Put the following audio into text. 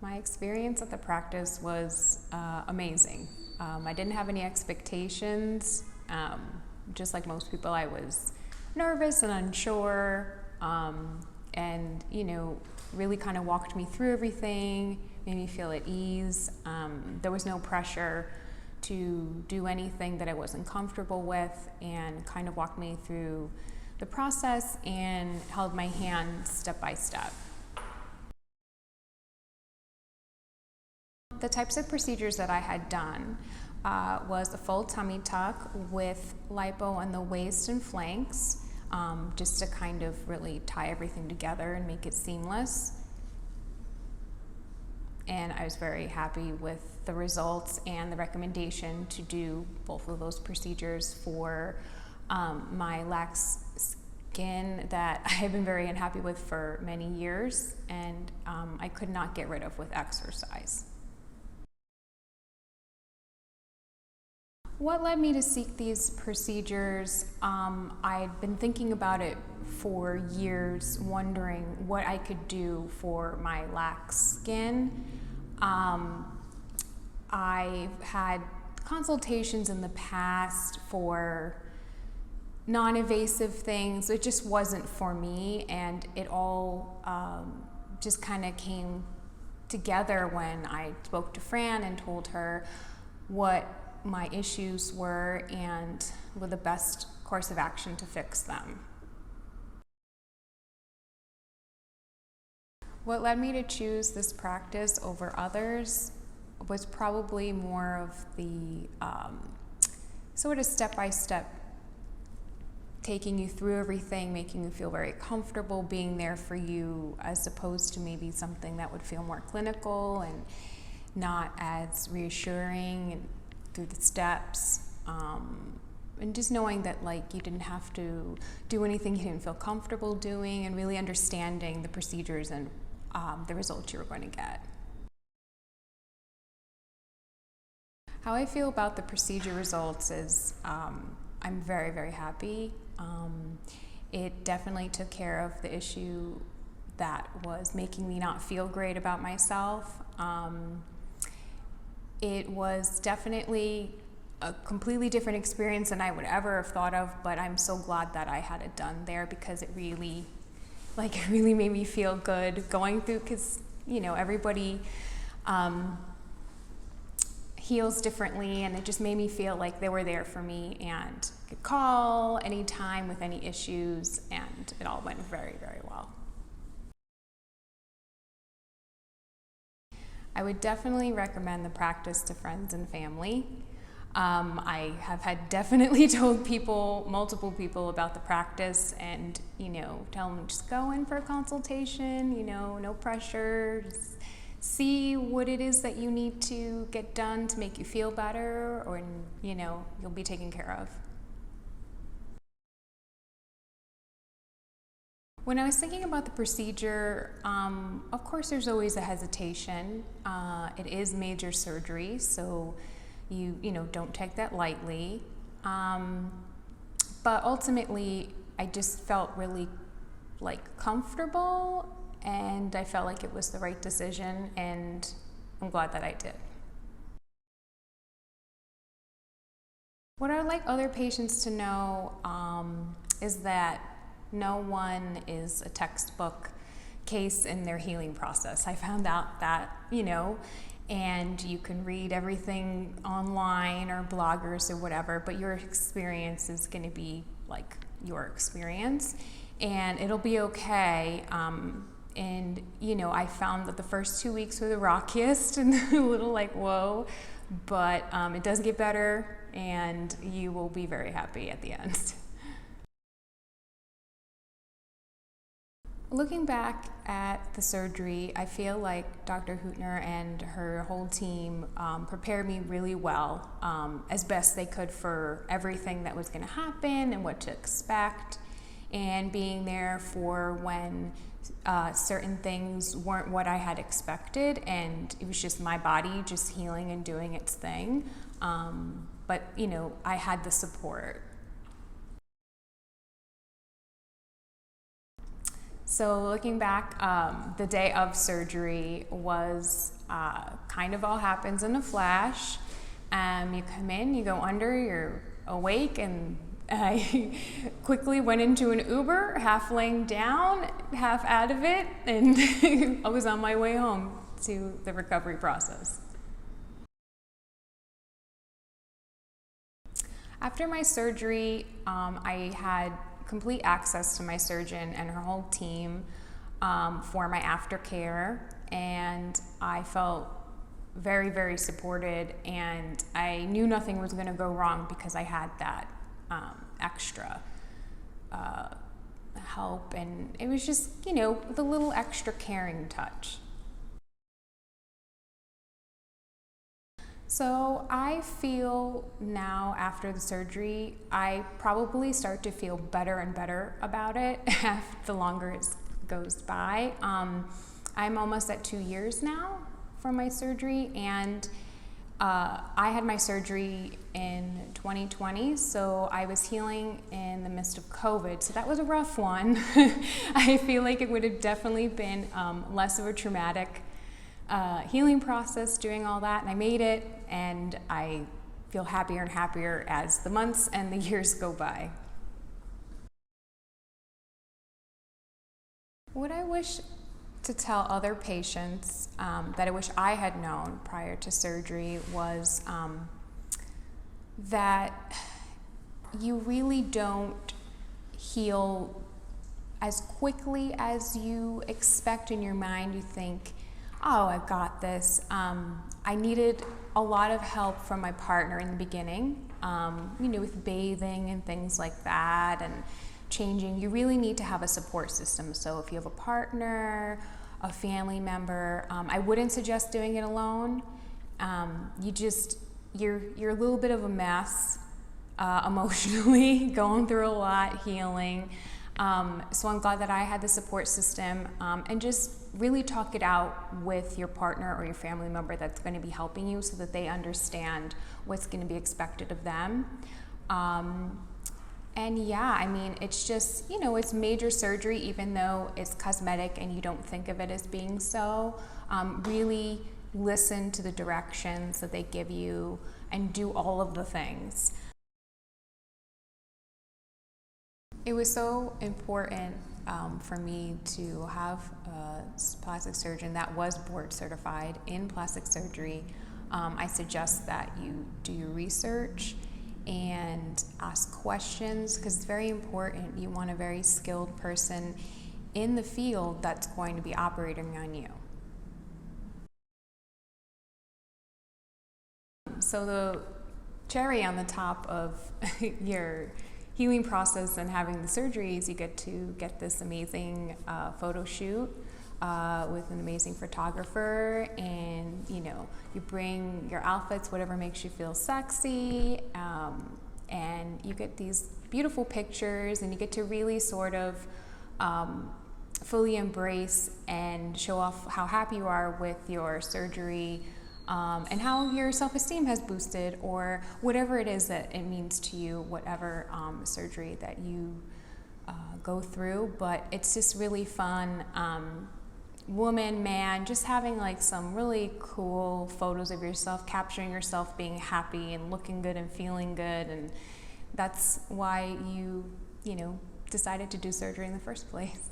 My experience at the practice was amazing. I didn't have any expectations. Just like most people, I was nervous and unsure, and really kind of walked me through everything, made me feel at ease. There was no pressure to do anything that I wasn't comfortable with, and kind of walked me through the process and held my hand step by step. The types of procedures that I had done was a full tummy tuck with lipo on the waist and flanks, just to kind of really tie everything together and make it seamless. And I was very happy with the results and the recommendation to do both of those procedures for my lax skin that I have been very unhappy with for many years, and I could not get rid of with exercise. What led me to seek these procedures? I'd been thinking about it for years, wondering what I could do for my lax skin. I've had consultations in the past for non-invasive things. It just wasn't for me, and it all just kind of came together when I spoke to Fran and told her what my issues were and what the best course of action to fix them. What led me to choose this practice over others was probably more of the sort of step-by-step, taking you through everything, making you feel very comfortable, being there for you, as opposed to maybe something that would feel more clinical and not as reassuring, and through the steps, and just knowing that you didn't have to do anything you didn't feel comfortable doing, and really understanding the procedures and the results you were going to get. How I feel about the procedure results is I'm very, very happy. It definitely took care of the issue that was making me not feel great about myself. It was definitely a completely different experience than I would ever have thought of, but I'm so glad that I had it done there, because it really made me feel good going through, because everybody heals differently, and it just made me feel like they were there for me and could call anytime with any issues, and it all went very, very well. I would definitely recommend the practice to friends and family. I have had definitely told multiple people about the practice, and tell them just go in for a consultation, no pressure, just see what it is that you need to get done to make you feel better, or you'll be taken care of. When I was thinking about the procedure, of course there's always a hesitation. It is major surgery, so you don't take that lightly. But ultimately, I just felt really comfortable, and I felt like it was the right decision, and I'm glad that I did. What I'd like other patients to know is that no one is a textbook case in their healing process. I found out that, and you can read everything online or bloggers or whatever, but your experience is going to be your experience, and it'll be okay. And I found that the first 2 weeks were the rockiest and a little whoa, but it does get better, and you will be very happy at the end. Looking back at the surgery, I feel like Dr. Huettner and her whole team prepared me really well, as best they could, for everything that was going to happen and what to expect, and being there for when certain things weren't what I had expected, and it was just my body just healing and doing its thing. But I had the support. So looking back, the day of surgery was kind of all happens in a flash. You come in, you go under, you're awake, and I quickly went into an Uber, half laying down, half out of it, and I was on my way home to the recovery process. After my surgery, I had complete access to my surgeon and her whole team for my aftercare, and I felt very, very supported, and I knew nothing was going to go wrong because I had that extra help, and it was just, the little extra caring touch. So I feel now after the surgery, I probably start to feel better and better about it the longer it goes by. I'm almost at 2 years now from my surgery, and I had my surgery in 2020, so I was healing in the midst of COVID, so that was a rough one. I feel like it would have definitely been less of a traumatic healing process doing all that, and I made it, and I feel happier and happier as the months and the years go by. What I wish to tell other patients that I wish I had known prior to surgery was that you really don't heal as quickly as you expect in your mind. You think, oh, I've got this. I needed a lot of help from my partner in the beginning, with bathing and things like that, and changing. You really need to have a support system. So if you have a partner, a family member, I wouldn't suggest doing it alone. You're a little bit of a mess emotionally, going through a lot, healing. So I'm glad that I had the support system, and just really talk it out with your partner or your family member that's going to be helping you, so that they understand what's going to be expected of them. And yeah, I mean, it's just, it's major surgery, even though it's cosmetic and you don't think of it as being so. Really listen to the directions that they give you and do all of the things. It was so important for me to have a plastic surgeon that was board certified in plastic surgery. I suggest that you do your research and ask questions, because it's very important. You want a very skilled person in the field that's going to be operating on you. So the cherry on the top of your healing process and having the surgeries, you get to get this amazing photo shoot with an amazing photographer, and you bring your outfits, whatever makes you feel sexy, and you get these beautiful pictures, and you get to really sort of fully embrace and show off how happy you are with your surgery, and how your self-esteem has boosted, or whatever it is that it means to you, whatever surgery that you go through. But it's just really fun. Woman, man, just having like some really cool photos of yourself, capturing yourself being happy and looking good and feeling good, and that's why you decided to do surgery in the first place.